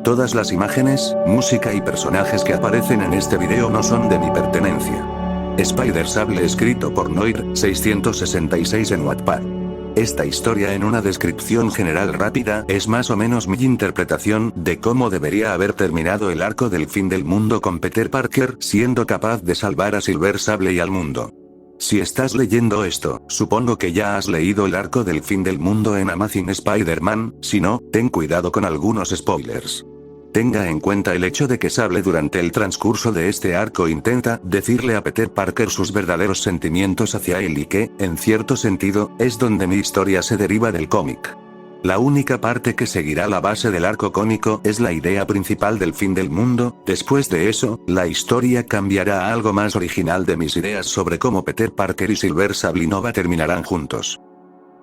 Todas las imágenes, música y personajes que aparecen en este video no son de mi pertenencia. Spider-Sable escrito por Noir, 666 en Wattpad. Esta historia en una descripción general rápida es más o menos mi interpretación de cómo debería haber terminado el arco del fin del mundo con Peter Parker siendo capaz de salvar a Silver Sable y al mundo. Si estás leyendo esto, supongo que ya has leído el arco del fin del mundo en Amazing Spider-Man, si no, ten cuidado con algunos spoilers. Tenga en cuenta el hecho de que Sable durante el transcurso de este arco intenta decirle a Peter Parker sus verdaderos sentimientos hacia él y que, en cierto sentido, es donde mi historia se deriva del cómic. La única parte que seguirá la base del arco cómico es la idea principal del fin del mundo. Después de eso, la historia cambiará a algo más original de mis ideas sobre cómo Peter Parker y Silver Sable Nova terminarán juntos.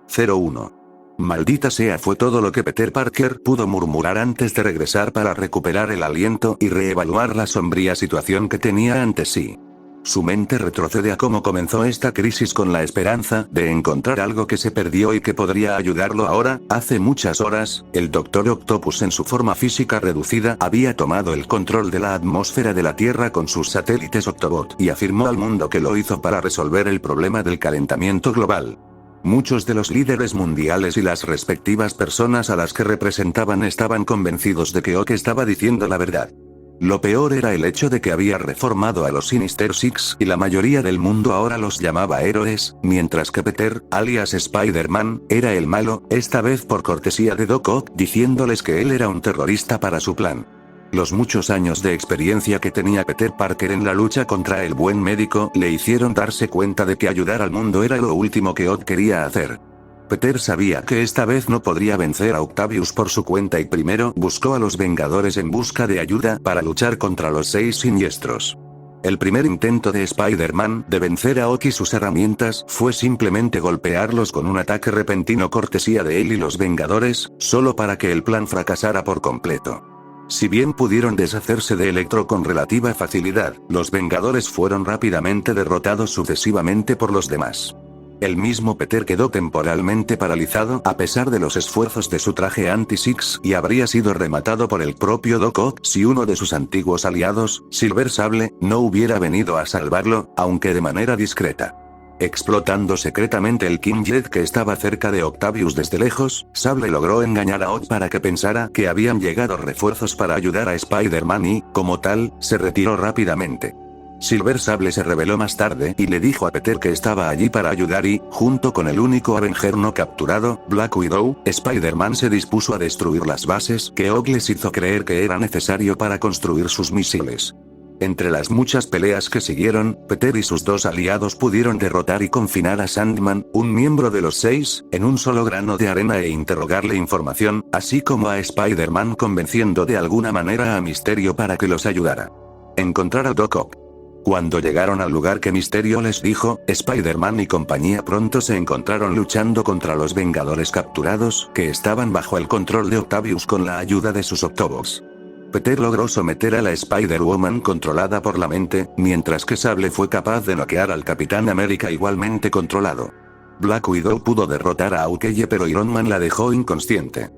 01. Maldita sea, fue todo lo que Peter Parker pudo murmurar antes de regresar para recuperar el aliento y reevaluar la sombría situación que tenía ante sí. Su mente retrocede a cómo comenzó esta crisis con la esperanza de encontrar algo que se perdió y que podría ayudarlo ahora. Hace muchas horas, el Dr. Octopus en su forma física reducida había tomado el control de la atmósfera de la Tierra con sus satélites Octobot y afirmó al mundo que lo hizo para resolver el problema del calentamiento global. Muchos de los líderes mundiales y las respectivas personas a las que representaban estaban convencidos de que Ock estaba diciendo la verdad. Lo peor era el hecho de que había reformado a los Sinister Six y la mayoría del mundo ahora los llamaba héroes, mientras que Peter, alias Spider-Man, era el malo, esta vez por cortesía de Doc Ock, diciéndoles que él era un terrorista para su plan. Los muchos años de experiencia que tenía Peter Parker en la lucha contra el buen médico le hicieron darse cuenta de que ayudar al mundo era lo último que Ock quería hacer. Peter sabía que esta vez no podría vencer a Octavius por su cuenta y primero buscó a los Vengadores en busca de ayuda para luchar contra los 6 siniestros. El primer intento de Spider-Man de vencer a Ock y sus herramientas fue simplemente golpearlos con un ataque repentino cortesía de él y los Vengadores, solo para que el plan fracasara por completo. Si bien pudieron deshacerse de Electro con relativa facilidad, los Vengadores fueron rápidamente derrotados sucesivamente por los demás. El mismo Peter quedó temporalmente paralizado a pesar de los esfuerzos de su traje anti-Six y habría sido rematado por el propio Doc Ock si uno de sus antiguos aliados, Silver Sable, no hubiera venido a salvarlo, aunque de manera discreta. Explotando secretamente el King Jet que estaba cerca de Octavius desde lejos, Sable logró engañar a Ock para que pensara que habían llegado refuerzos para ayudar a Spider-Man y, como tal, se retiró rápidamente. Silver Sable se reveló más tarde y le dijo a Peter que estaba allí para ayudar y, junto con el único Avenger no capturado, Black Widow, Spider-Man se dispuso a destruir las bases que Ock les hizo creer que era necesario para construir sus misiles. Entre las muchas peleas que siguieron, Peter y sus dos aliados pudieron derrotar y confinar a Sandman, un miembro de los 6, en un solo grano de arena e interrogarle información, así como a Spider-Man convenciendo de alguna manera a Mysterio para que los ayudara. Encontrar a Doc Ock. Cuando llegaron al lugar que Mysterio les dijo, Spider-Man y compañía pronto se encontraron luchando contra los Vengadores capturados, que estaban bajo el control de Octavius con la ayuda de sus Octobots. Peter logró someter a la Spider-Woman controlada por la mente, mientras que Sable fue capaz de noquear al Capitán América igualmente controlado. Black Widow pudo derrotar a Hawkeye pero Iron Man la dejó inconsciente.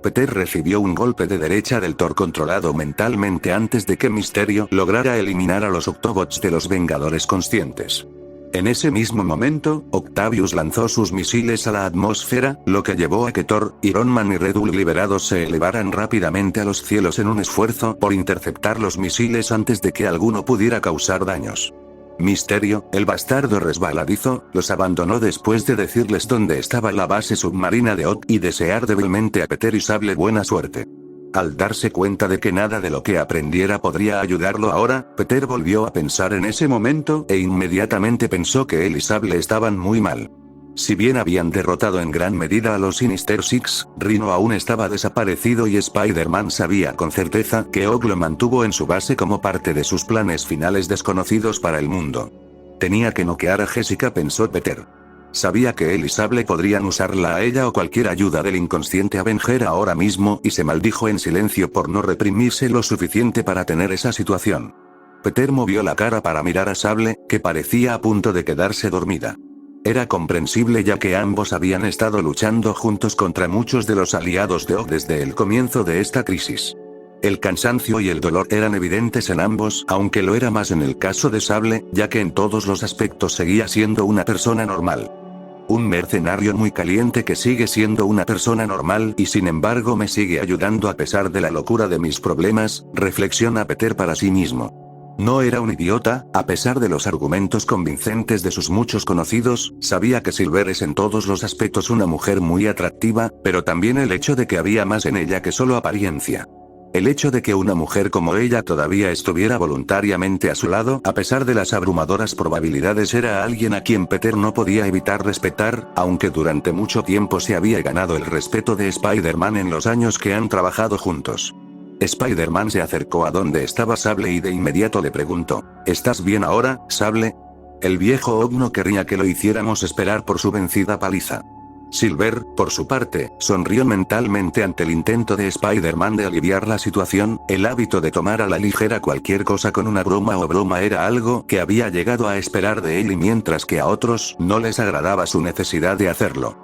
Peter recibió un golpe de derecha del Thor controlado mentalmente antes de que Mysterio lograra eliminar a los Octobots de los Vengadores conscientes. En ese mismo momento, Octavius lanzó sus misiles a la atmósfera, lo que llevó a que Thor, Iron Man y Red Hulk liberados se elevaran rápidamente a los cielos en un esfuerzo por interceptar los misiles antes de que alguno pudiera causar daños. Mysterio, el bastardo resbaladizo, los abandonó después de decirles dónde estaba la base submarina de Ock y desear débilmente a Peter y Sable buena suerte. Al darse cuenta de que nada de lo que aprendiera podría ayudarlo ahora, Peter volvió a pensar en ese momento e inmediatamente pensó que él y Sable estaban muy mal. Si bien habían derrotado en gran medida a los Sinister Six, Rhino aún estaba desaparecido y Spider-Man sabía con certeza que Ock lo mantuvo en su base como parte de sus planes finales desconocidos para el mundo. Tenía que noquear a Jessica, pensó Peter. Sabía que él y Sable podrían usarla a ella o cualquier ayuda del inconsciente Avenger ahora mismo y se maldijo en silencio por no reprimirse lo suficiente para tener esa situación. Peter movió la cara para mirar a Sable, que parecía a punto de quedarse dormida. Era comprensible ya que ambos habían estado luchando juntos contra muchos de los aliados de Ock desde el comienzo de esta crisis. El cansancio y el dolor eran evidentes en ambos, aunque lo era más en el caso de Sable, ya que en todos los aspectos seguía siendo una persona normal. Un mercenario muy caliente que sigue siendo una persona normal y sin embargo me sigue ayudando a pesar de la locura de mis problemas, reflexiona Peter para sí mismo. No era un idiota, a pesar de los argumentos convincentes de sus muchos conocidos, sabía que Silver es en todos los aspectos una mujer muy atractiva, pero también el hecho de que había más en ella que solo apariencia. El hecho de que una mujer como ella todavía estuviera voluntariamente a su lado, a pesar de las abrumadoras probabilidades, era alguien a quien Peter no podía evitar respetar, aunque durante mucho tiempo se había ganado el respeto de Spider-Man en los años que han trabajado juntos. Spider-Man se acercó a donde estaba Sable y de inmediato le preguntó, ¿estás bien ahora, Sable? El viejo Oak no querría que lo hiciéramos esperar por su vencida paliza. Silver, por su parte, sonrió mentalmente ante el intento de Spider-Man de aliviar la situación. El hábito de tomar a la ligera cualquier cosa con una broma o broma era algo que había llegado a esperar de él, y mientras que a otros no les agradaba su necesidad de hacerlo.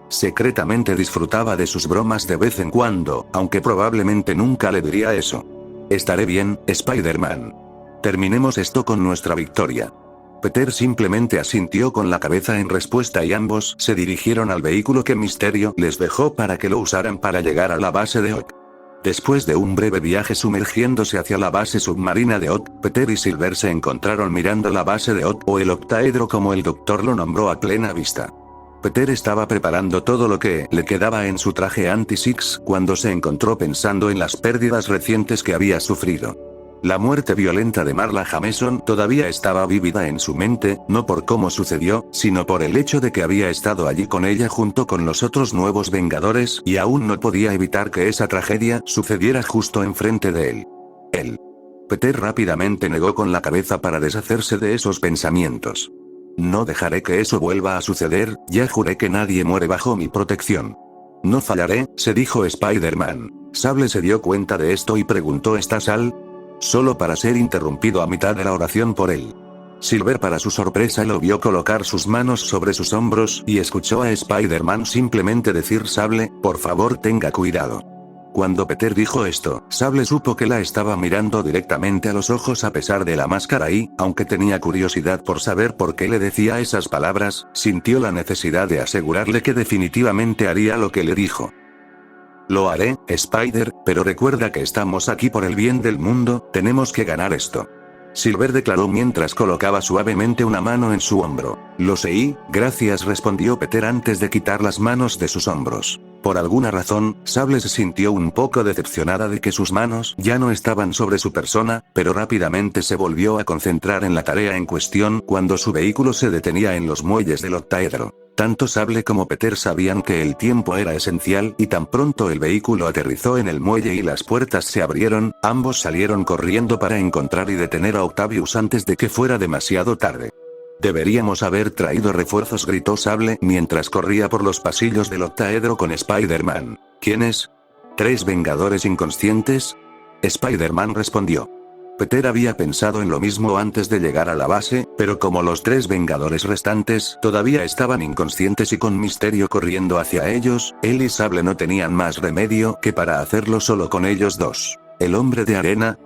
Secretamente disfrutaba de sus bromas de vez en cuando, aunque probablemente nunca le diría eso. Estaré bien, Spider-Man. Terminemos esto con nuestra victoria. Peter simplemente asintió con la cabeza en respuesta y ambos se dirigieron al vehículo que Misterio les dejó para que lo usaran para llegar a la base de Oak. Después de un breve viaje sumergiéndose hacia la base submarina de Oak, Peter y Silver se encontraron mirando la base de Oak, o el octaedro como el doctor lo nombró, a plena vista. Peter estaba preparando todo lo que le quedaba en su traje anti-Six cuando se encontró pensando en las pérdidas recientes que había sufrido. La muerte violenta de Marla Jameson todavía estaba vívida en su mente, no por cómo sucedió, sino por el hecho de que había estado allí con ella junto con los otros nuevos Vengadores, y aún no podía evitar que esa tragedia sucediera justo enfrente de él. Peter rápidamente negó con la cabeza para deshacerse de esos pensamientos. No dejaré que eso vuelva a suceder, ya juré que nadie muere bajo mi protección. No fallaré, se dijo Spider-Man. Sable se dio cuenta de esto y preguntó, ¿estás al? Solo para ser interrumpido a mitad de la oración por él. Silver, para su sorpresa, lo vio colocar sus manos sobre sus hombros y escuchó a Spider-Man simplemente decir, Sable, por favor tenga cuidado. Cuando Peter dijo esto, Sable supo que la estaba mirando directamente a los ojos a pesar de la máscara y, aunque tenía curiosidad por saber por qué le decía esas palabras, sintió la necesidad de asegurarle que definitivamente haría lo que le dijo. Lo haré, Spider, pero recuerda que estamos aquí por el bien del mundo, tenemos que ganar esto. Silver declaró mientras colocaba suavemente una mano en su hombro. Lo sé, gracias, respondió Peter antes de quitar las manos de sus hombros. Por alguna razón, Sable se sintió un poco decepcionada de que sus manos ya no estaban sobre su persona, pero rápidamente se volvió a concentrar en la tarea en cuestión cuando su vehículo se detenía en los muelles del octaedro. Tanto Sable como Peter sabían que el tiempo era esencial, y tan pronto el vehículo aterrizó en el muelle y las puertas se abrieron, ambos salieron corriendo para encontrar y detener a Octavius antes de que fuera demasiado tarde. Deberíamos haber traído refuerzos, gritó Sable mientras corría por los pasillos del octaedro con Spider-Man. ¿Quiénes? ¿3 Vengadores inconscientes? Spider-Man respondió. Peter había pensado en lo mismo antes de llegar a la base, pero como los 3 Vengadores restantes todavía estaban inconscientes y con Misterio corriendo hacia ellos, él y Sable no tenían más remedio que para hacerlo solo con ellos dos. ¿El hombre de arena?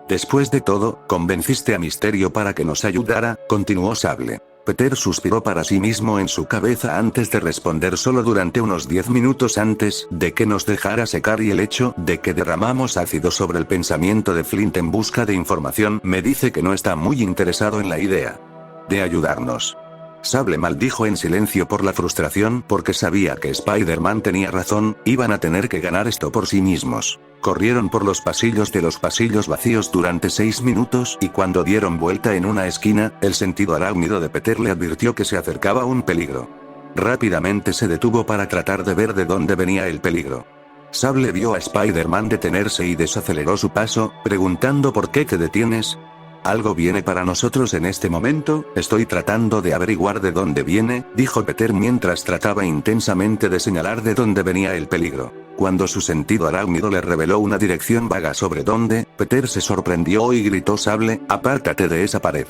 Después de todo, convenciste a Misterio para que nos ayudara, continuó Sable. Peter suspiró para sí mismo en su cabeza antes de responder, solo durante unos 10 minutos antes de que nos dejara secar, y el hecho de que derramamos ácido sobre el pensamiento de Flint en busca de información me dice que no está muy interesado en la idea de ayudarnos. Sable maldijo en silencio por la frustración, porque sabía que Spider-Man tenía razón, iban a tener que ganar esto por sí mismos. Corrieron por los pasillos vacíos durante 6 minutos, y cuando dieron vuelta en una esquina, el sentido arácnido de Peter le advirtió que se acercaba un peligro. Rápidamente se detuvo para tratar de ver de dónde venía el peligro. Sable vio a Spider-Man detenerse y desaceleró su paso, preguntando ¿por qué te detienes? Algo viene para nosotros en este momento, estoy tratando de averiguar de dónde viene, dijo Peter mientras trataba intensamente de señalar de dónde venía el peligro. Cuando su sentido arácnido le reveló una dirección vaga sobre dónde, Peter se sorprendió y gritó Sable, apártate de esa pared.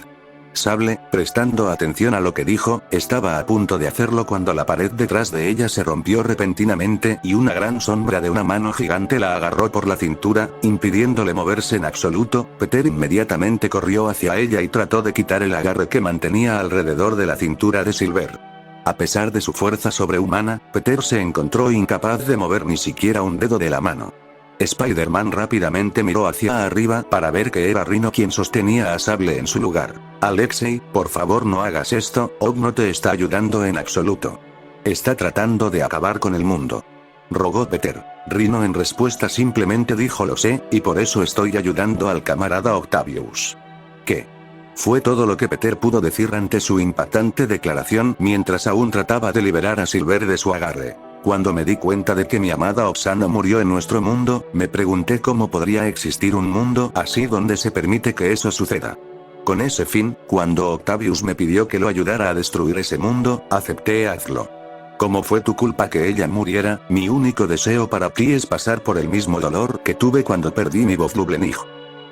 Sable, prestando atención a lo que dijo, estaba a punto de hacerlo cuando la pared detrás de ella se rompió repentinamente y una gran sombra de una mano gigante la agarró por la cintura, impidiéndole moverse en absoluto. Peter inmediatamente corrió hacia ella y trató de quitar el agarre que mantenía alrededor de la cintura de Silver. A pesar de su fuerza sobrehumana, Peter se encontró incapaz de mover ni siquiera un dedo de la mano. Spider-Man rápidamente miró hacia arriba para ver que era Rhino quien sostenía a Sable en su lugar. Alexei, por favor no hagas esto, Og no te está ayudando en absoluto. Está tratando de acabar con el mundo. Rogó Peter. Rhino en respuesta simplemente dijo lo sé, y por eso estoy ayudando al camarada Octavius. ¿Qué? Fue todo lo que Peter pudo decir ante su impactante declaración mientras aún trataba de liberar a Silver de su agarre. Cuando me di cuenta de que mi amada Oksana murió en nuestro mundo, me pregunté cómo podría existir un mundo así donde se permite que eso suceda. Con ese fin, cuando Octavius me pidió que lo ayudara a destruir ese mundo, acepté hacerlo. Como fue tu culpa que ella muriera, mi único deseo para ti es pasar por el mismo dolor que tuve cuando perdí mi voz Lublenig.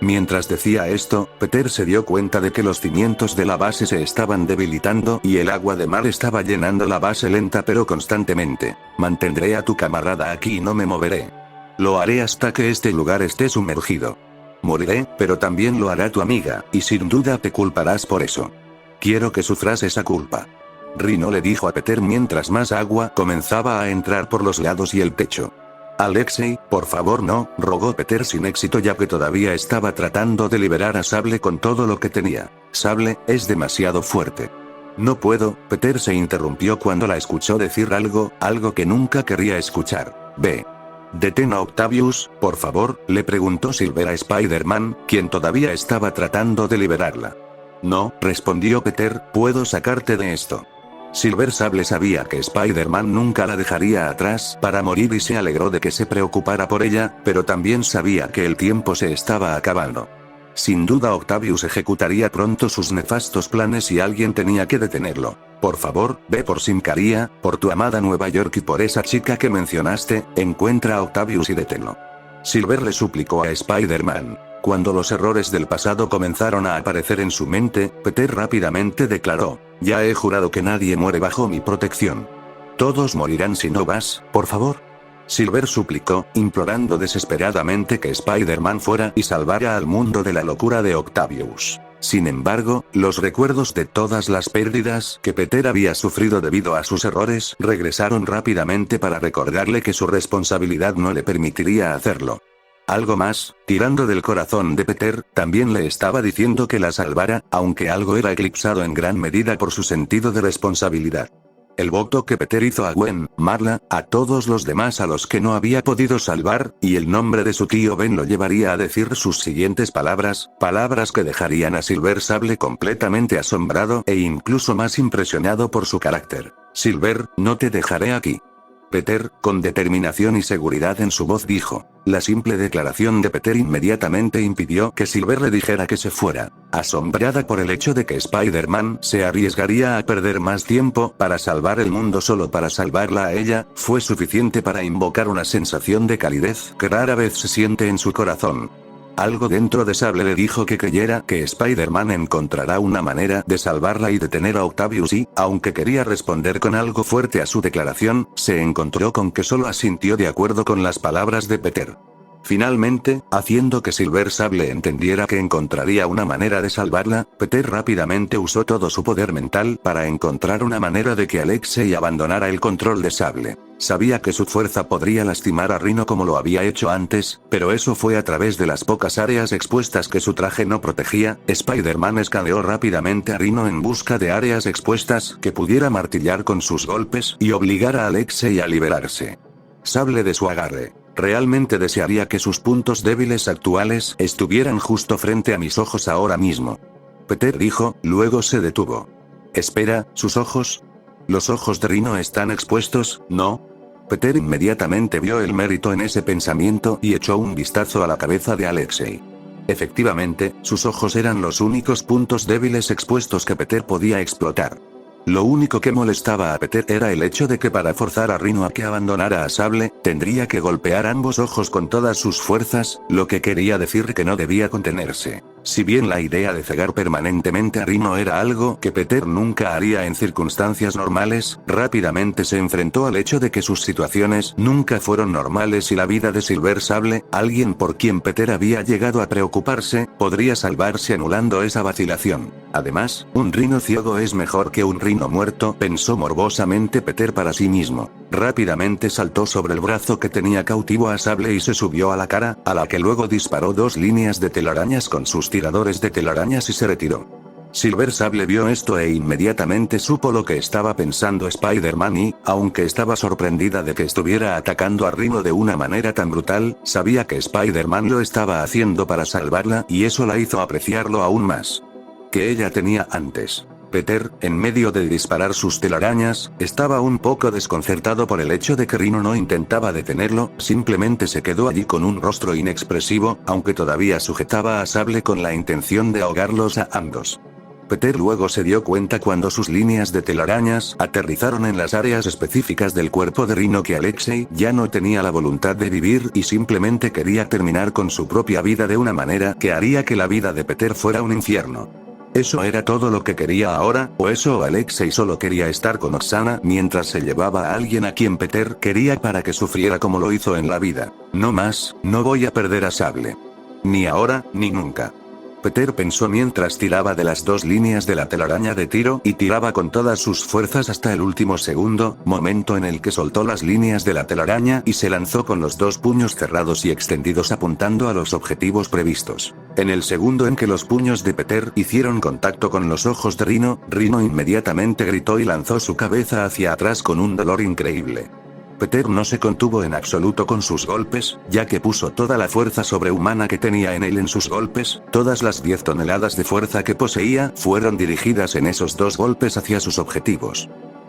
Mientras decía esto, Peter se dio cuenta de que los cimientos de la base se estaban debilitando y el agua de mar estaba llenando la base lenta pero constantemente. Mantendré a tu camarada aquí y no me moveré. Lo haré hasta que este lugar esté sumergido. Moriré, pero también lo hará tu amiga, y sin duda te culparás por eso. Quiero que sufras esa culpa. Rhino le dijo a Peter mientras más agua comenzaba a entrar por los lados y el techo. Alexei, por favor no, rogó Peter sin éxito ya que todavía estaba tratando de liberar a Sable con todo lo que tenía. Sable, es demasiado fuerte. No puedo, Peter se interrumpió cuando la escuchó decir algo que nunca quería escuchar. Ve. Detén a Octavius, por favor, le preguntó Silver a Spider-Man, quien todavía estaba tratando de liberarla. No, respondió Peter, puedo sacarte de esto. Silver Sable sabía que Spider-Man nunca la dejaría atrás para morir y se alegró de que se preocupara por ella, pero también sabía que el tiempo se estaba acabando. Sin duda Octavius ejecutaría pronto sus nefastos planes y alguien tenía que detenerlo. Por favor, ve por Simcaria, por tu amada Nueva York y por esa chica que mencionaste, encuentra a Octavius y deténlo. Silver le suplicó a Spider-Man. Cuando los errores del pasado comenzaron a aparecer en su mente, Peter rápidamente declaró, ya he jurado que nadie muere bajo mi protección. Todos morirán si no vas, por favor. Silver suplicó, implorando desesperadamente que Spider-Man fuera y salvara al mundo de la locura de Octavius. Sin embargo, los recuerdos de todas las pérdidas que Peter había sufrido debido a sus errores regresaron rápidamente para recordarle que su responsabilidad no le permitiría hacerlo. Algo más, tirando del corazón de Peter, también le estaba diciendo que la salvara, aunque algo era eclipsado en gran medida por su sentido de responsabilidad. El voto que Peter hizo a Gwen, Marla, a todos los demás a los que no había podido salvar, y el nombre de su tío Ben lo llevaría a decir sus siguientes palabras que dejarían a Silver Sable completamente asombrado e incluso más impresionado por su carácter. Silver, no te dejaré aquí. Peter, con determinación y seguridad en su voz dijo. La simple declaración de Peter inmediatamente impidió que Silver le dijera que se fuera. Asombrada por el hecho de que Spider-Man se arriesgaría a perder más tiempo para salvar el mundo solo para salvarla a ella, fue suficiente para invocar una sensación de calidez que rara vez se siente en su corazón. Algo dentro de Sable le dijo que creyera que Spider-Man encontrará una manera de salvarla y detener a Octavius y, aunque quería responder con algo fuerte a su declaración, se encontró con que solo asintió de acuerdo con las palabras de Peter. Finalmente, haciendo que Silver Sable entendiera que encontraría una manera de salvarla, Peter rápidamente usó todo su poder mental para encontrar una manera de que Alexei abandonara el control de Sable. Sabía que su fuerza podría lastimar a Rhino como lo había hecho antes, pero eso fue a través de las pocas áreas expuestas que su traje no protegía. Spider-Man escaneó rápidamente a Rhino en busca de áreas expuestas que pudiera martillar con sus golpes y obligar a Alexei a liberarse. Sable de su agarre. Realmente desearía que sus puntos débiles actuales estuvieran justo frente a mis ojos ahora mismo. Peter dijo, luego se detuvo. Espera, ¿sus ojos? ¿Los ojos de Rhino están expuestos, no? Peter inmediatamente vio el mérito en ese pensamiento y echó un vistazo a la cabeza de Alexei. Efectivamente, sus ojos eran los únicos puntos débiles expuestos que Peter podía explotar. Lo único que molestaba a Peter era el hecho de que para forzar a Rhino a que abandonara a Sable, tendría que golpear ambos ojos con todas sus fuerzas, lo que quería decir que no debía contenerse. Si bien la idea de cegar permanentemente a Rhino era algo que Peter nunca haría en circunstancias normales, rápidamente se enfrentó al hecho de que sus situaciones nunca fueron normales y la vida de Silver Sable, alguien por quien Peter había llegado a preocuparse, podría salvarse anulando esa vacilación. Además, un Rhino ciego es mejor que un Rhino muerto, pensó morbosamente Peter para sí mismo. Rápidamente saltó sobre el brazo que tenía cautivo a Sable y se subió a la cara, a la que luego disparó 2 líneas de telarañas con sus tiradores de telarañas y se retiró. Silver Sable vio esto e inmediatamente supo lo que estaba pensando Spider-Man y, aunque estaba sorprendida de que estuviera atacando a Rhino de una manera tan brutal, sabía que Spider-Man lo estaba haciendo para salvarla y eso la hizo apreciarlo aún más que ella tenía antes. Peter, en medio de disparar sus telarañas, estaba un poco desconcertado por el hecho de que Rhino no intentaba detenerlo, simplemente se quedó allí con un rostro inexpresivo, aunque todavía sujetaba a Sable con la intención de ahogarlos a ambos. Peter luego se dio cuenta cuando sus líneas de telarañas aterrizaron en las áreas específicas del cuerpo de Rhino que Alexei ya no tenía la voluntad de vivir y simplemente quería terminar con su propia vida de una manera que haría que la vida de Peter fuera un infierno. ¿Eso era todo lo que quería ahora, o eso o Alexei solo quería estar con Oksana mientras se llevaba a alguien a quien Peter quería para que sufriera como lo hizo en la vida? No más, no voy a perder a Sable. Ni ahora, ni nunca. Peter pensó mientras tiraba de las 2 líneas de la telaraña de tiro y tiraba con todas sus fuerzas hasta el último segundo, momento en el que soltó las líneas de la telaraña y se lanzó con los 2 puños cerrados y extendidos apuntando a los objetivos previstos. En el segundo en que los puños de Peter hicieron contacto con los ojos de Rhino, Rhino inmediatamente gritó y lanzó su cabeza hacia atrás con un dolor increíble. Peter no se contuvo en absoluto con sus golpes, ya que puso toda la fuerza sobrehumana que tenía en él en sus golpes, todas las 10 toneladas de fuerza que poseía fueron dirigidas en esos 2 golpes hacia sus objetivos.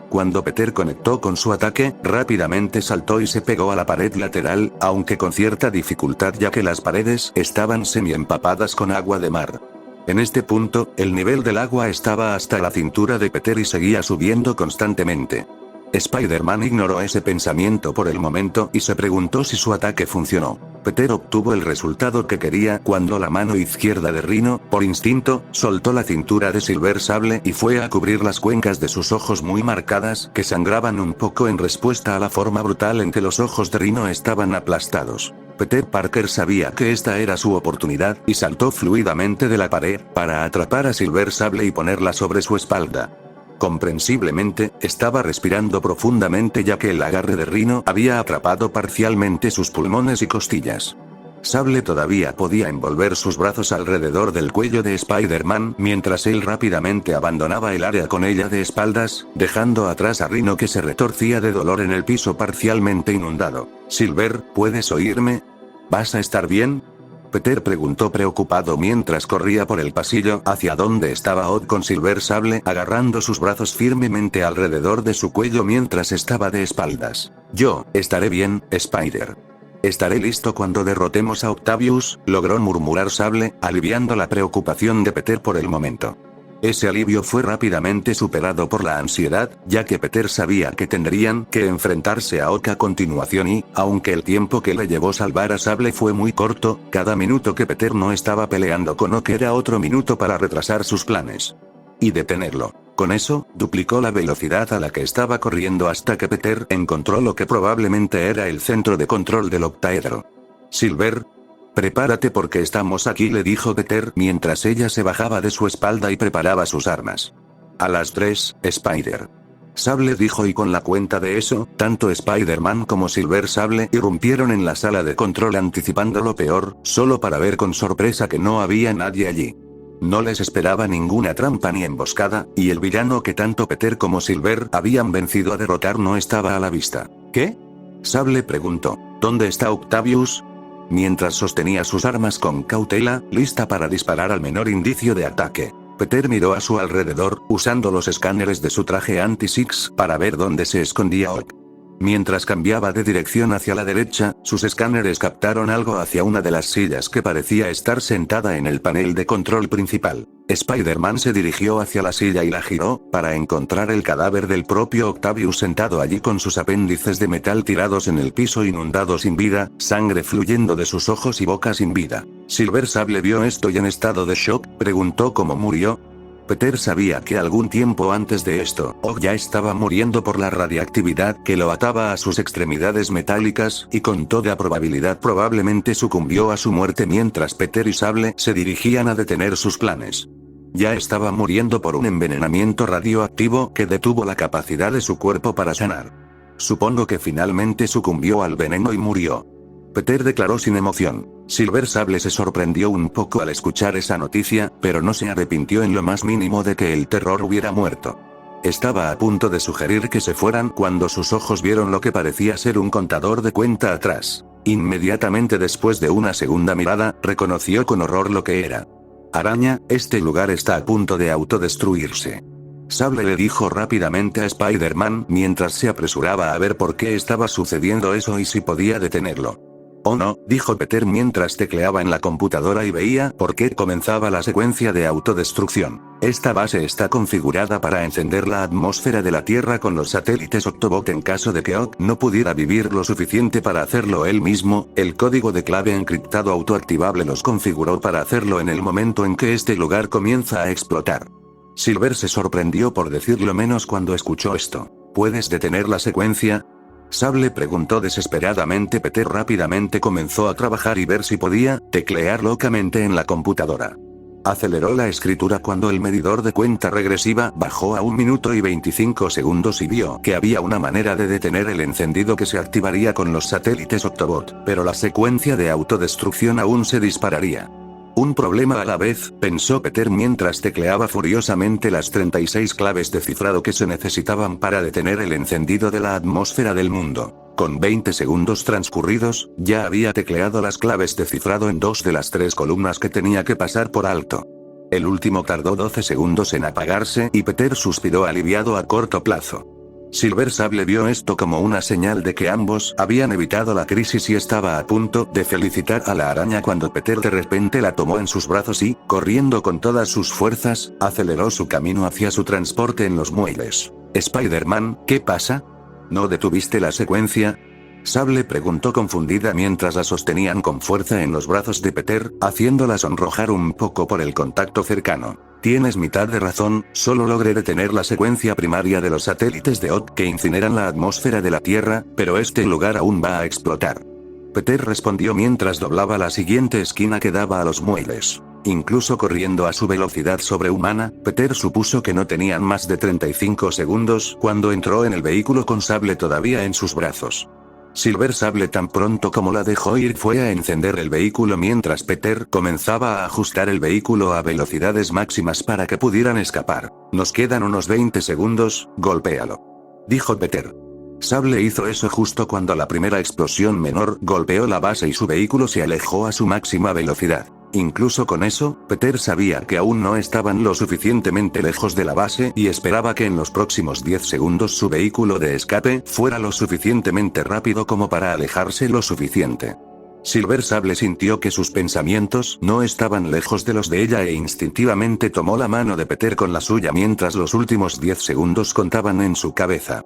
Cuando Peter conectó con su ataque, rápidamente saltó y se pegó a la pared lateral, aunque con cierta dificultad ya que las paredes estaban semi-empapadas con agua de mar. En este punto, el nivel del agua estaba hasta la cintura de Peter y seguía subiendo constantemente. Spider-Man ignoró ese pensamiento por el momento y se preguntó si su ataque funcionó. Peter obtuvo el resultado que quería cuando la mano izquierda de Rhino, por instinto, soltó la cintura de Silver Sable y fue a cubrir las cuencas de sus ojos muy marcadas que sangraban un poco en respuesta a la forma brutal en que los ojos de Rhino estaban aplastados. Peter Parker sabía que esta era su oportunidad y saltó fluidamente de la pared para atrapar a Silver Sable y ponerla sobre su espalda. Comprensiblemente, estaba respirando profundamente ya que el agarre de Rhino había atrapado parcialmente sus pulmones y costillas. Sable todavía podía envolver sus brazos alrededor del cuello de Spider-Man mientras él rápidamente abandonaba el área con ella de espaldas, dejando atrás a Rhino que se retorcía de dolor en el piso parcialmente inundado. Silver, ¿puedes oírme? ¿Vas a estar bien? Peter preguntó preocupado mientras corría por el pasillo hacia donde estaba Odd con Silver Sable agarrando sus brazos firmemente alrededor de su cuello mientras estaba de espaldas. Yo, estaré bien, Spider. Estaré listo cuando derrotemos a Octavius, logró murmurar Sable, aliviando la preocupación de Peter por el momento. Ese alivio fue rápidamente superado por la ansiedad, ya que Peter sabía que tendrían que enfrentarse a Ock a continuación y, aunque el tiempo que le llevó salvar a Sable fue muy corto, cada minuto que Peter no estaba peleando con Ock era otro minuto para retrasar sus planes. Y detenerlo. Con eso, duplicó la velocidad a la que estaba corriendo hasta que Peter encontró lo que probablemente era el centro de control del octaedro. Silver, prepárate porque estamos aquí, le dijo Peter mientras ella se bajaba de su espalda y preparaba sus armas. A las 3, Spider. Sable dijo y con la cuenta de eso, tanto Spider-Man como Silver Sable irrumpieron en la sala de control anticipando lo peor, solo para ver con sorpresa que no había nadie allí. No les esperaba ninguna trampa ni emboscada, y el villano que tanto Peter como Silver habían vencido a derrotar no estaba a la vista. ¿Qué? Sable preguntó. ¿Dónde está Octavius? Mientras sostenía sus armas con cautela, lista para disparar al menor indicio de ataque. Peter miró a su alrededor, usando los escáneres de su traje anti-Six para ver dónde se escondía Ock. Mientras cambiaba de dirección hacia la derecha, sus escáneres captaron algo hacia una de las sillas que parecía estar sentada en el panel de control principal. Spider-Man se dirigió hacia la silla y la giró, para encontrar el cadáver del propio Octavius sentado allí con sus apéndices de metal tirados en el piso inundado sin vida, sangre fluyendo de sus ojos y boca sin vida. Silver Sable vio esto y en estado de shock, preguntó cómo murió. Peter sabía que algún tiempo antes de esto, Og ya estaba muriendo por la radiactividad que lo ataba a sus extremidades metálicas, y con toda probabilidad probablemente sucumbió a su muerte mientras Peter y Sable se dirigían a detener sus planes. Ya estaba muriendo por un envenenamiento radioactivo que detuvo la capacidad de su cuerpo para sanar. Supongo que finalmente sucumbió al veneno y murió. Peter declaró sin emoción. Silver Sable se sorprendió un poco al escuchar esa noticia, pero no se arrepintió en lo más mínimo de que el terror hubiera muerto. Estaba a punto de sugerir que se fueran cuando sus ojos vieron lo que parecía ser un contador de cuenta atrás. Inmediatamente después de una segunda mirada, reconoció con horror lo que era. Araña, este lugar está a punto de autodestruirse. Sable le dijo rápidamente a Spider-Man mientras se apresuraba a ver por qué estaba sucediendo eso y si podía detenerlo. Oh no, dijo Peter mientras tecleaba en la computadora y veía por qué comenzaba la secuencia de autodestrucción. Esta base está configurada para encender la atmósfera de la Tierra con los satélites Octobot en caso de que Og no pudiera vivir lo suficiente para hacerlo él mismo. El código de clave encriptado autoactivable los configuró para hacerlo en el momento en que este lugar comienza a explotar. Silver se sorprendió por decirlo menos cuando escuchó esto. ¿Puedes detener la secuencia? Sable preguntó desesperadamente. Peter rápidamente comenzó a trabajar y ver si podía teclear locamente en la computadora. Aceleró la escritura cuando el medidor de cuenta regresiva bajó a 1 minuto y 25 segundos y vio que había una manera de detener el encendido que se activaría con los satélites Octobot, pero la secuencia de autodestrucción aún se dispararía. Un problema a la vez, pensó Peter mientras tecleaba furiosamente las 36 claves de cifrado que se necesitaban para detener el encendido de la atmósfera del mundo. Con 20 segundos transcurridos, ya había tecleado las claves de cifrado en 2 de las 3 columnas que tenía que pasar por alto. El último tardó 12 segundos en apagarse y Peter suspiró aliviado a corto plazo. Silver Sable vio esto como una señal de que ambos habían evitado la crisis y estaba a punto de felicitar a la araña cuando Peter de repente la tomó en sus brazos y, corriendo con todas sus fuerzas, aceleró su camino hacia su transporte en los muelles. Spider-Man, ¿qué pasa? ¿No detuviste la secuencia? Sable preguntó confundida mientras la sostenían con fuerza en los brazos de Peter, haciéndola sonrojar un poco por el contacto cercano. Tienes mitad de razón, solo logré detener la secuencia primaria de los satélites de Og que incineran la atmósfera de la Tierra, pero este lugar aún va a explotar. Peter respondió mientras doblaba la siguiente esquina que daba a los muelles. Incluso corriendo a su velocidad sobrehumana, Peter supuso que no tenían más de 35 segundos cuando entró en el vehículo con Sable todavía en sus brazos. Silver Sable tan pronto como la dejó ir fue a encender el vehículo mientras Peter comenzaba a ajustar el vehículo a velocidades máximas para que pudieran escapar. Nos quedan unos 20 segundos, golpéalo. Dijo Peter. Sable hizo eso justo cuando la primera explosión menor golpeó la base y su vehículo se alejó a su máxima velocidad. Incluso con eso, Peter sabía que aún no estaban lo suficientemente lejos de la base y esperaba que en los próximos 10 segundos su vehículo de escape fuera lo suficientemente rápido como para alejarse lo suficiente. Silver Sable sintió que sus pensamientos no estaban lejos de los de ella e instintivamente tomó la mano de Peter con la suya mientras los últimos 10 segundos contaban en su cabeza.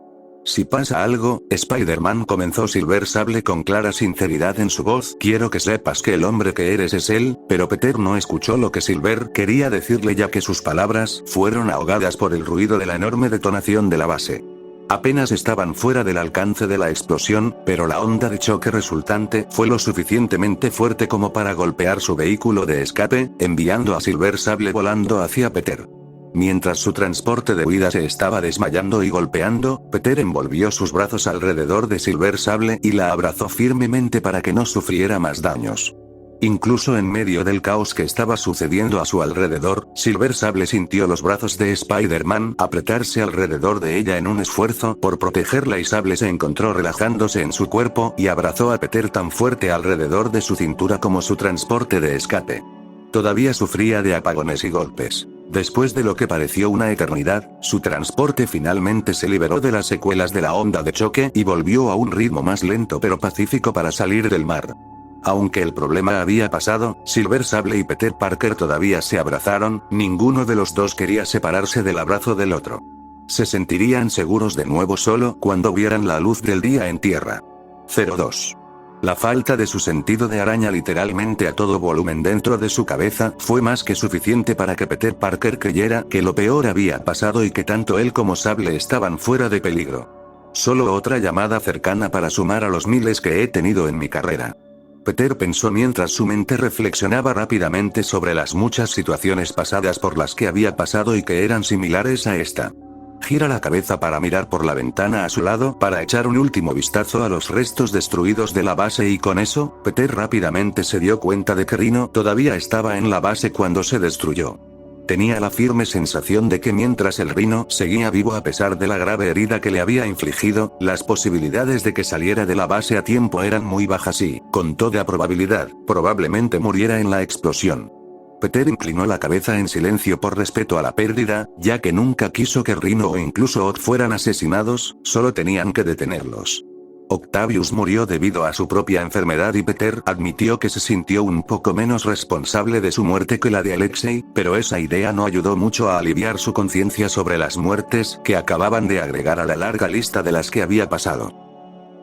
Si pasa algo, Spider-Man, comenzó Silver Sable con clara sinceridad en su voz, quiero que sepas que el hombre que eres es él, pero Peter no escuchó lo que Silver quería decirle ya que sus palabras fueron ahogadas por el ruido de la enorme detonación de la base. Apenas estaban fuera del alcance de la explosión, pero la onda de choque resultante fue lo suficientemente fuerte como para golpear su vehículo de escape, enviando a Silver Sable volando hacia Peter. Mientras su transporte de huida se estaba desmayando y golpeando, Peter envolvió sus brazos alrededor de Silver Sable y la abrazó firmemente para que no sufriera más daños. Incluso en medio del caos que estaba sucediendo a su alrededor, Silver Sable sintió los brazos de Spider-Man apretarse alrededor de ella en un esfuerzo por protegerla y Sable se encontró relajándose en su cuerpo y abrazó a Peter tan fuerte alrededor de su cintura como su transporte de escape. Todavía sufría de apagones y golpes. Después de lo que pareció una eternidad, su transporte finalmente se liberó de las secuelas de la onda de choque y volvió a un ritmo más lento pero pacífico para salir del mar. Aunque el problema había pasado, Silver Sable y Peter Parker todavía se abrazaron, ninguno de los dos quería separarse del abrazo del otro. Se sentirían seguros de nuevo solo cuando vieran la luz del día en tierra. 02. La falta de su sentido de araña literalmente a todo volumen dentro de su cabeza fue más que suficiente para que Peter Parker creyera que lo peor había pasado y que tanto él como Sable estaban fuera de peligro. Solo otra llamada cercana para sumar a los miles que he tenido en mi carrera. Peter pensó mientras su mente reflexionaba rápidamente sobre las muchas situaciones pasadas por las que había pasado y que eran similares a esta. Gira la cabeza para mirar por la ventana a su lado para echar un último vistazo a los restos destruidos de la base y con eso, Peter rápidamente se dio cuenta de que Rhino todavía estaba en la base cuando se destruyó. Tenía la firme sensación de que mientras el Rhino seguía vivo a pesar de la grave herida que le había infligido, las posibilidades de que saliera de la base a tiempo eran muy bajas y, con toda probabilidad, probablemente muriera en la explosión. Peter inclinó la cabeza en silencio por respeto a la pérdida, ya que nunca quiso que Rhino o incluso Ock fueran asesinados, solo tenían que detenerlos. Octavius murió debido a su propia enfermedad y Peter admitió que se sintió un poco menos responsable de su muerte que la de Alexei, pero esa idea no ayudó mucho a aliviar su conciencia sobre las muertes que acababan de agregar a la larga lista de las que había pasado.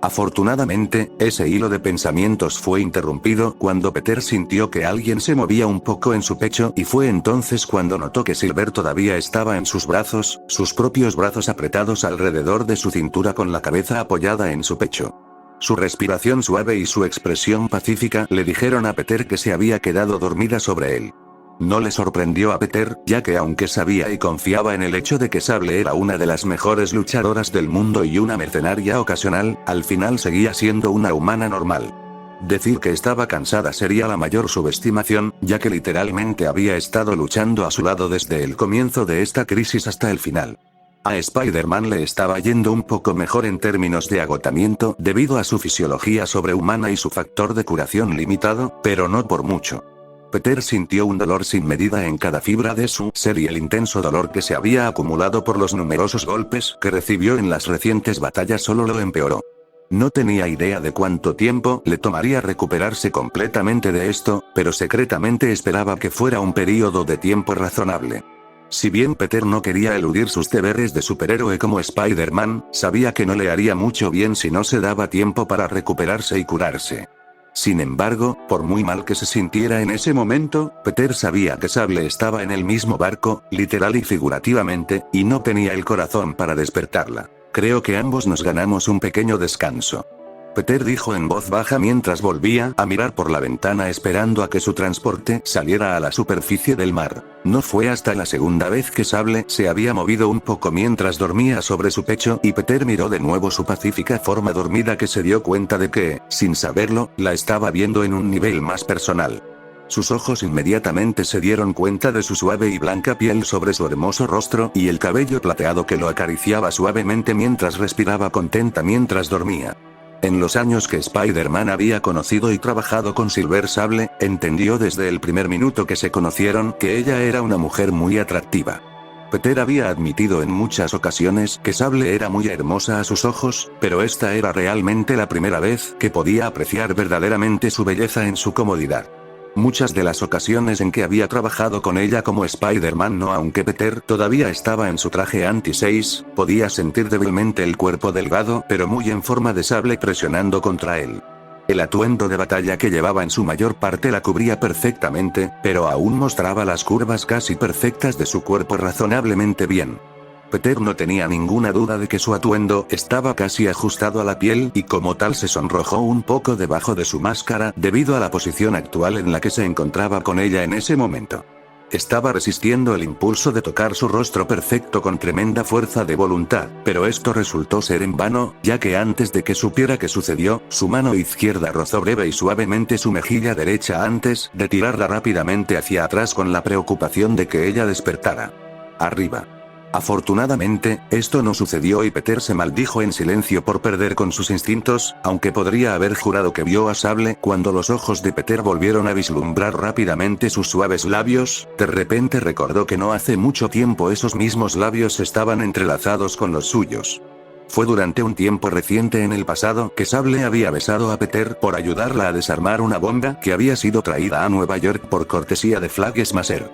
Afortunadamente, ese hilo de pensamientos fue interrumpido cuando Peter sintió que alguien se movía un poco en su pecho y fue entonces cuando notó que Silver todavía estaba en sus brazos, sus propios brazos apretados alrededor de su cintura con la cabeza apoyada en su pecho. Su respiración suave y su expresión pacífica le dijeron a Peter que se había quedado dormida sobre él. No le sorprendió a Peter, ya que aunque sabía y confiaba en el hecho de que Sable era una de las mejores luchadoras del mundo y una mercenaria ocasional, al final seguía siendo una humana normal. Decir que estaba cansada sería la mayor subestimación, ya que literalmente había estado luchando a su lado desde el comienzo de esta crisis hasta el final. A Spider-Man le estaba yendo un poco mejor en términos de agotamiento debido a su fisiología sobrehumana y su factor de curación limitado, pero no por mucho. Peter sintió un dolor sin medida en cada fibra de su ser y el intenso dolor que se había acumulado por los numerosos golpes que recibió en las recientes batallas solo lo empeoró. No tenía idea de cuánto tiempo le tomaría recuperarse completamente de esto, pero secretamente esperaba que fuera un período de tiempo razonable. Si bien Peter no quería eludir sus deberes de superhéroe como Spider-Man, sabía que no le haría mucho bien si no se daba tiempo para recuperarse y curarse. Sin embargo, por muy mal que se sintiera en ese momento, Peter sabía que Sable estaba en el mismo barco, literal y figurativamente, y no tenía el corazón para despertarla. Creo que ambos nos ganamos un pequeño descanso. Peter dijo en voz baja mientras volvía a mirar por la ventana esperando a que su transporte saliera a la superficie del mar. No fue hasta la segunda vez que Sable se había movido un poco mientras dormía sobre su pecho y Peter miró de nuevo su pacífica forma dormida que se dio cuenta de que, sin saberlo, la estaba viendo en un nivel más personal. Sus ojos inmediatamente se dieron cuenta de su suave y blanca piel sobre su hermoso rostro y el cabello plateado que lo acariciaba suavemente mientras respiraba contenta mientras dormía. En los años que Spider-Man había conocido y trabajado con Silver Sable, entendió desde el primer minuto que se conocieron que ella era una mujer muy atractiva. Peter había admitido en muchas ocasiones que Sable era muy hermosa a sus ojos, pero esta era realmente la primera vez que podía apreciar verdaderamente su belleza en su comodidad. Muchas de las ocasiones en que había trabajado con ella como Spider-Man no, aunque Peter todavía estaba en su traje anti-6, podía sentir débilmente el cuerpo delgado pero muy en forma de Sable presionando contra él. El atuendo de batalla que llevaba en su mayor parte la cubría perfectamente, pero aún mostraba las curvas casi perfectas de su cuerpo razonablemente bien. Peter no tenía ninguna duda de que su atuendo estaba casi ajustado a la piel y como tal se sonrojó un poco debajo de su máscara debido a la posición actual en la que se encontraba con ella en ese momento. Estaba resistiendo el impulso de tocar su rostro perfecto con tremenda fuerza de voluntad, pero esto resultó ser en vano, ya que antes de que supiera qué sucedió, su mano izquierda rozó breve y suavemente su mejilla derecha antes de tirarla rápidamente hacia atrás con la preocupación de que ella despertara. Arriba. Afortunadamente, esto no sucedió y Peter se maldijo en silencio por perder con sus instintos, aunque podría haber jurado que vio a Sable cuando los ojos de Peter volvieron a vislumbrar rápidamente sus suaves labios, de repente recordó que no hace mucho tiempo esos mismos labios estaban entrelazados con los suyos. Fue durante un tiempo reciente en el pasado que Sable había besado a Peter por ayudarla a desarmar una bomba que había sido traída a Nueva York por cortesía de Flag Smasher.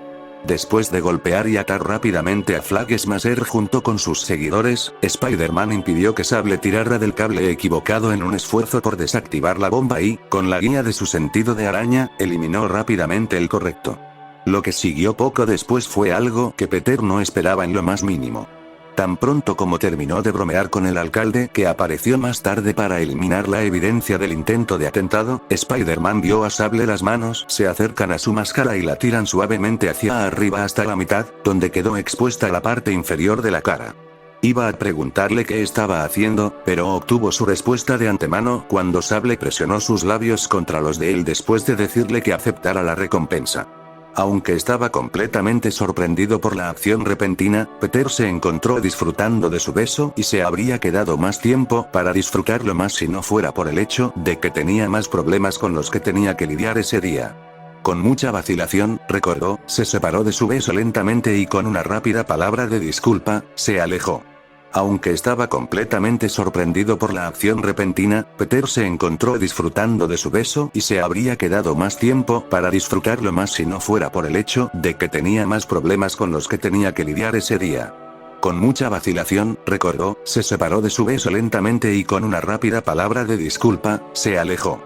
Después de golpear y atar rápidamente a Flag Smasher junto con sus seguidores, Spider-Man impidió que Sable tirara del cable equivocado en un esfuerzo por desactivar la bomba y, con la guía de su sentido de araña, eliminó rápidamente el correcto. Lo que siguió poco después fue algo que Peter no esperaba en lo más mínimo. Tan pronto como terminó de bromear con el alcalde, que apareció más tarde para eliminar la evidencia del intento de atentado, Spider-Man vio a Sable las manos se acercan a su máscara y la tiran suavemente hacia arriba hasta la mitad, donde quedó expuesta la parte inferior de la cara. Iba a preguntarle qué estaba haciendo, pero obtuvo su respuesta de antemano cuando Sable presionó sus labios contra los de él después de decirle que aceptara la recompensa. Aunque estaba completamente sorprendido por la acción repentina, Peter se encontró disfrutando de su beso y se habría quedado más tiempo para disfrutarlo más si no fuera por el hecho de que tenía más problemas con los que tenía que lidiar ese día. Con mucha vacilación, recordó, se separó de su beso lentamente y con una rápida palabra de disculpa, se alejó. Aunque estaba completamente sorprendido por la acción repentina, Peter se encontró disfrutando de su beso y se habría quedado más tiempo para disfrutarlo más si no fuera por el hecho de que tenía más problemas con los que tenía que lidiar ese día. Con mucha vacilación, recordó, se separó de su beso lentamente y con una rápida palabra de disculpa, se alejó.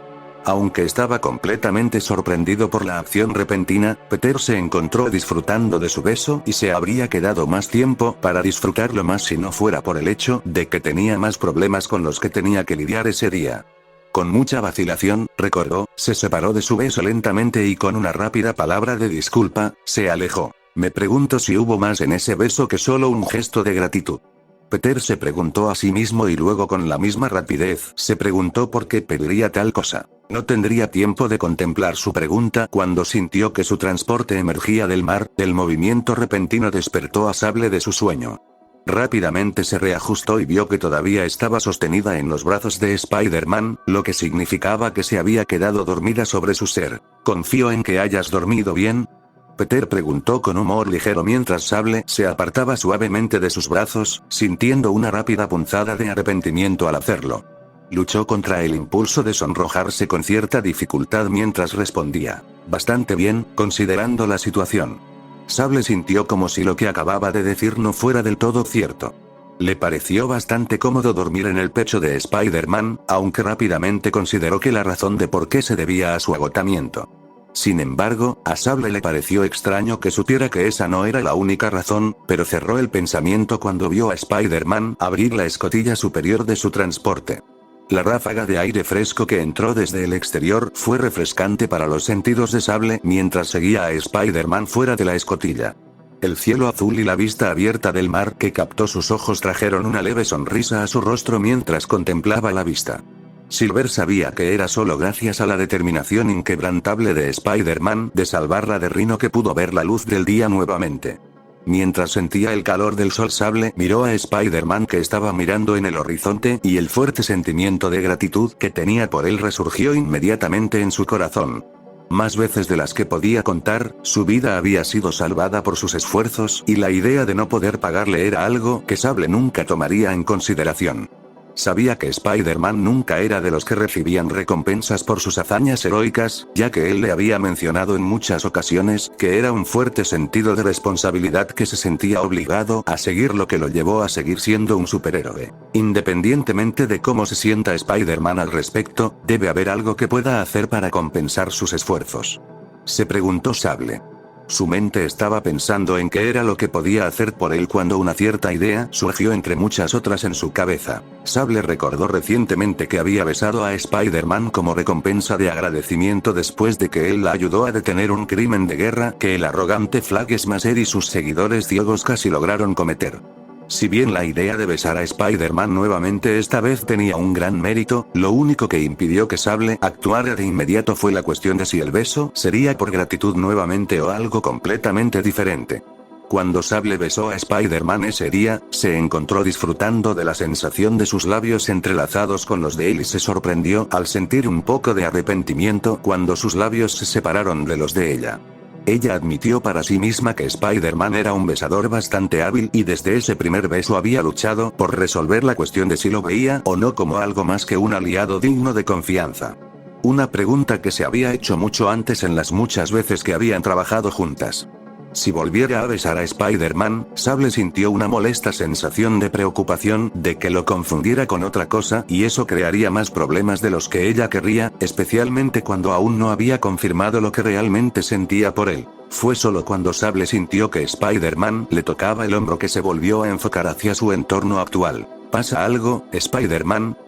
Aunque estaba completamente sorprendido por la acción repentina, Peter se encontró disfrutando de su beso y se habría quedado más tiempo para disfrutarlo más si no fuera por el hecho de que tenía más problemas con los que tenía que lidiar ese día. Con mucha vacilación, recordó, se separó de su beso lentamente y con una rápida palabra de disculpa, se alejó. Me pregunto si hubo más en ese beso que solo un gesto de gratitud. Peter se preguntó a sí mismo y luego con la misma rapidez se preguntó por qué pediría tal cosa. No tendría tiempo de contemplar su pregunta cuando sintió que su transporte emergía del mar. El movimiento repentino despertó a Sable de su sueño. Rápidamente se reajustó y vio que todavía estaba sostenida en los brazos de Spider-Man, lo que significaba que se había quedado dormida sobre su ser. ¿Confío en que hayas dormido bien?, Peter preguntó con humor ligero mientras Sable se apartaba suavemente de sus brazos, sintiendo una rápida punzada de arrepentimiento al hacerlo. Luchó contra el impulso de sonrojarse con cierta dificultad mientras respondía. Bastante bien, considerando la situación. Sable sintió como si lo que acababa de decir no fuera del todo cierto. Le pareció bastante cómodo dormir en el pecho de Spider-Man, aunque rápidamente consideró que la razón de por qué se debía a su agotamiento. Sin embargo, a Sable le pareció extraño que supiera que esa no era la única razón, pero cerró el pensamiento cuando vio a Spider-Man abrir la escotilla superior de su transporte. La ráfaga de aire fresco que entró desde el exterior fue refrescante para los sentidos de Sable mientras seguía a Spider-Man fuera de la escotilla. El cielo azul y la vista abierta del mar que captó sus ojos trajeron una leve sonrisa a su rostro mientras contemplaba la vista. Silver sabía que era solo gracias a la determinación inquebrantable de Spider-Man de salvarla de Rhino que pudo ver la luz del día nuevamente. Mientras sentía el calor del sol, Sable miró a Spider-Man que estaba mirando en el horizonte y el fuerte sentimiento de gratitud que tenía por él resurgió inmediatamente en su corazón. Más veces de las que podía contar, su vida había sido salvada por sus esfuerzos y la idea de no poder pagarle era algo que Sable nunca tomaría en consideración. Sabía que Spider-Man nunca era de los que recibían recompensas por sus hazañas heroicas, ya que él le había mencionado en muchas ocasiones que era un fuerte sentido de responsabilidad que se sentía obligado a seguir, lo que lo llevó a seguir siendo un superhéroe. Independientemente de cómo se sienta Spider-Man al respecto, debe haber algo que pueda hacer para compensar sus esfuerzos. Se preguntó Sable. Su mente estaba pensando en qué era lo que podía hacer por él cuando una cierta idea surgió entre muchas otras en su cabeza. Sable recordó recientemente que había besado a Spider-Man como recompensa de agradecimiento después de que él la ayudó a detener un crimen de guerra que el arrogante Flag Smasher y sus seguidores ciegos casi lograron cometer. Si bien la idea de besar a Spider-Man nuevamente esta vez tenía un gran mérito, lo único que impidió que Sable actuara de inmediato fue la cuestión de si el beso sería por gratitud nuevamente o algo completamente diferente. Cuando Sable besó a Spider-Man ese día, se encontró disfrutando de la sensación de sus labios entrelazados con los de él y se sorprendió al sentir un poco de arrepentimiento cuando sus labios se separaron de los de ella. Ella admitió para sí misma que Spider-Man era un besador bastante hábil y desde ese primer beso había luchado por resolver la cuestión de si lo veía o no como algo más que un aliado digno de confianza. Una pregunta que se había hecho mucho antes en las muchas veces que habían trabajado juntas. Si volviera a besar a Spider-Man, Sable sintió una molesta sensación de preocupación de que lo confundiera con otra cosa y eso crearía más problemas de los que ella querría, especialmente cuando aún no había confirmado lo que realmente sentía por él. Fue solo cuando Sable sintió que Spider-Man le tocaba el hombro que se volvió a enfocar hacia su entorno actual. ¿Pasa algo, Spider-Man?,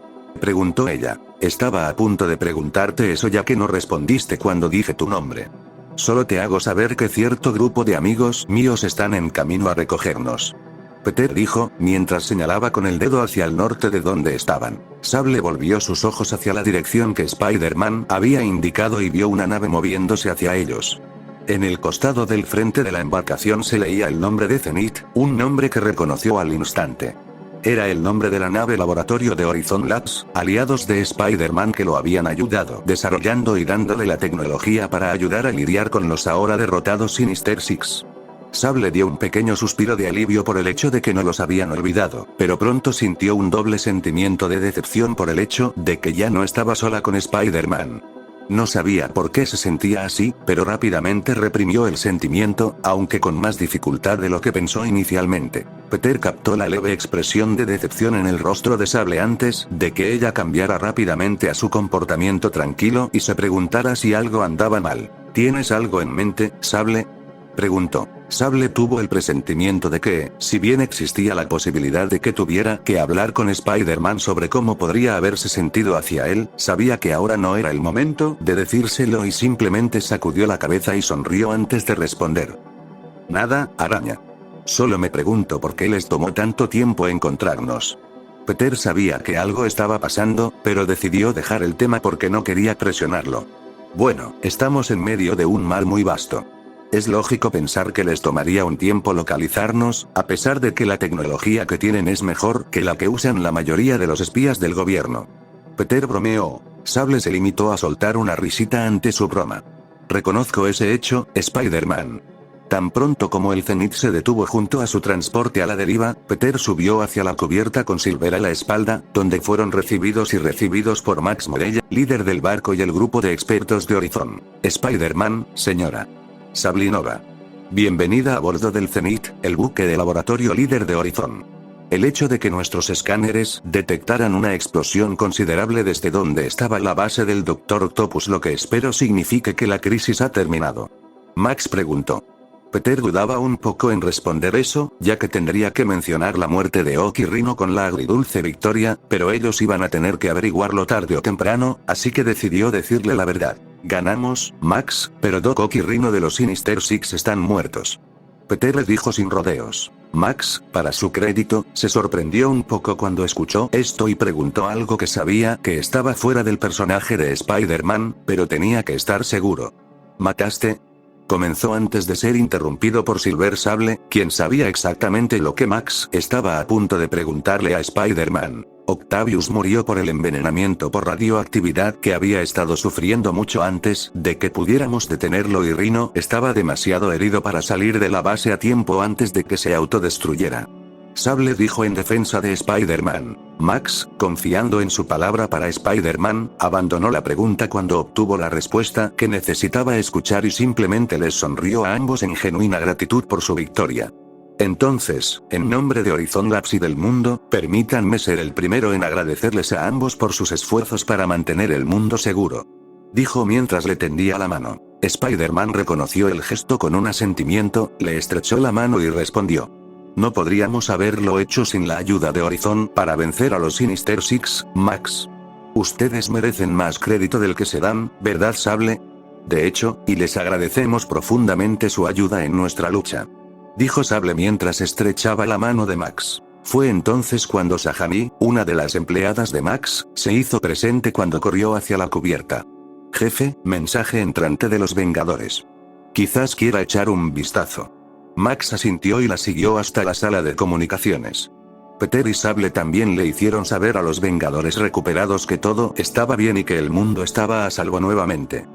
preguntó ella. Estaba a punto de preguntarte eso ya que no respondiste cuando dije tu nombre. Solo te hago saber que cierto grupo de amigos míos están en camino a recogernos. Peter dijo, mientras señalaba con el dedo hacia el norte de donde estaban. Sable volvió sus ojos hacia la dirección que Spider-Man había indicado y vio una nave moviéndose hacia ellos. En el costado del frente de la embarcación se leía el nombre de Zenith, un nombre que reconoció al instante. Era el nombre de la nave laboratorio de Horizon Labs, aliados de Spider-Man que lo habían ayudado desarrollando y dándole la tecnología para ayudar a lidiar con los ahora derrotados Sinister Six. Sable dio un pequeño suspiro de alivio por el hecho de que no los habían olvidado, pero pronto sintió un doble sentimiento de decepción por el hecho de que ya no estaba sola con Spider-Man. No sabía por qué se sentía así, pero rápidamente reprimió el sentimiento, aunque con más dificultad de lo que pensó inicialmente. Peter captó la leve expresión de decepción en el rostro de Sable antes de que ella cambiara rápidamente a su comportamiento tranquilo y se preguntara si algo andaba mal. ¿Tienes algo en mente, Sable?, preguntó. Sable tuvo el presentimiento de que, si bien existía la posibilidad de que tuviera que hablar con Spider-Man sobre cómo podría haberse sentido hacia él, sabía que ahora no era el momento de decírselo y simplemente sacudió la cabeza y sonrió antes de responder. Nada, araña. Solo me pregunto por qué les tomó tanto tiempo encontrarnos. Peter sabía que algo estaba pasando, pero decidió dejar el tema porque no quería presionarlo. Bueno, estamos en medio de un mar muy vasto. Es lógico pensar que les tomaría un tiempo localizarnos, a pesar de que la tecnología que tienen es mejor que la que usan la mayoría de los espías del gobierno. Peter bromeó. Sable se limitó a soltar una risita ante su broma. Reconozco ese hecho, Spider-Man. Tan pronto como el Zenith se detuvo junto a su transporte a la deriva, Peter subió hacia la cubierta con Silver a la espalda, donde fueron recibidos por Max Morella, líder del barco y el grupo de expertos de Horizon. Spider-Man, señora Sablinova. Bienvenida a bordo del Zenith, el buque de laboratorio líder de Horizon. El hecho de que nuestros escáneres detectaran una explosión considerable desde donde estaba la base del Dr. Octopus lo que espero signifique que la crisis ha terminado. Max preguntó. Peter dudaba un poco en responder eso, ya que tendría que mencionar la muerte de Oak y Rhino con la agridulce victoria, pero ellos iban a tener que averiguarlo tarde o temprano, así que decidió decirle la verdad. Ganamos, Max, pero Doc Ock y Rhino de los Sinister Six están muertos. Peter le dijo sin rodeos. Max, para su crédito, se sorprendió un poco cuando escuchó esto y preguntó algo que sabía que estaba fuera del personaje de Spider-Man, pero tenía que estar seguro. ¿Mataste? Comenzó antes de ser interrumpido por Silver Sable, quien sabía exactamente lo que Max estaba a punto de preguntarle a Spider-Man. Octavius murió por el envenenamiento por radioactividad que había estado sufriendo mucho antes de que pudiéramos detenerlo y Rhino estaba demasiado herido para salir de la base a tiempo antes de que se autodestruyera. Sable dijo en defensa de Spider-Man. Max, confiando en su palabra para Spider-Man, abandonó la pregunta cuando obtuvo la respuesta que necesitaba escuchar y simplemente les sonrió a ambos en genuina gratitud por su victoria. Entonces, en nombre de Horizon Labs y del mundo, permítanme ser el primero en agradecerles a ambos por sus esfuerzos para mantener el mundo seguro. Dijo mientras le tendía la mano. Spider-Man reconoció el gesto con un asentimiento, le estrechó la mano y respondió. No podríamos haberlo hecho sin la ayuda de Horizon para vencer a los Sinister Six, Max. Ustedes merecen más crédito del que se dan, ¿verdad, Sable? De hecho, y les agradecemos profundamente su ayuda en nuestra lucha. Dijo Sable mientras estrechaba la mano de Max. Fue entonces cuando Sahani, una de las empleadas de Max, se hizo presente cuando corrió hacia la cubierta. Jefe, mensaje entrante de los Vengadores. Quizás quiera echar un vistazo. Max asintió y la siguió hasta la sala de comunicaciones. Peter y Sable también le hicieron saber a los Vengadores recuperados que todo estaba bien y que el mundo estaba a salvo nuevamente.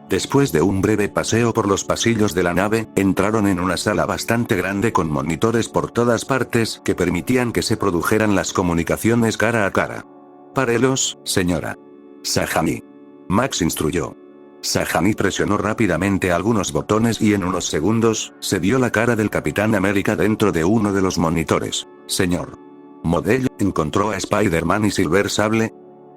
Después de un breve paseo por los pasillos de la nave, entraron en una sala bastante grande con monitores por todas partes que permitían que se produjeran las comunicaciones cara a cara. Párelos, señora Sahani. Max instruyó. Sahani presionó rápidamente algunos botones y en unos segundos, se vio la cara del Capitán América dentro de uno de los monitores. Señor Modell, ¿encontró a Spider-Man y Silver Sable?,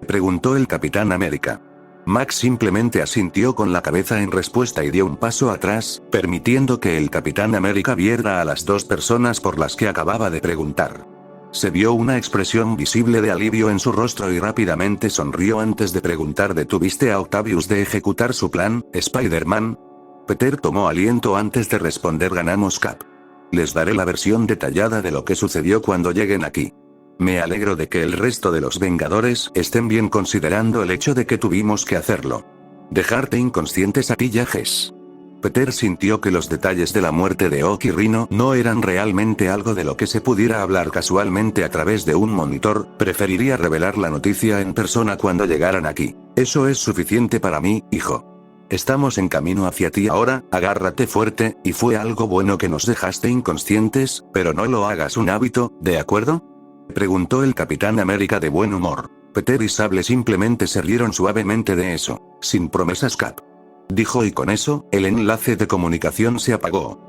preguntó el Capitán América. Max simplemente asintió con la cabeza en respuesta y dio un paso atrás, permitiendo que el Capitán América viera a las dos personas por las que acababa de preguntar. Se vio una expresión visible de alivio en su rostro y rápidamente sonrió antes de preguntar: ¿detuviste a Octavius de ejecutar su plan, Spider-Man? Peter tomó aliento antes de responder: ganamos, Cap. Les daré la versión detallada de lo que sucedió cuando lleguen aquí. Me alegro de que el resto de los Vengadores estén bien considerando el hecho de que tuvimos que hacerlo. Dejarte inconscientes a ti y a Jess. Peter sintió que los detalles de la muerte de Ock y Rhino no eran realmente algo de lo que se pudiera hablar casualmente a través de un monitor. Preferiría revelar la noticia en persona cuando llegaran aquí. Eso es suficiente para mí, hijo. Estamos en camino hacia ti ahora, agárrate fuerte, y fue algo bueno que nos dejaste inconscientes, pero no lo hagas un hábito, ¿de acuerdo?, preguntó el Capitán América de buen humor. Peter y Sable simplemente se rieron suavemente de eso. Sin promesas, Cap, dijo, y con eso, el enlace de comunicación se apagó.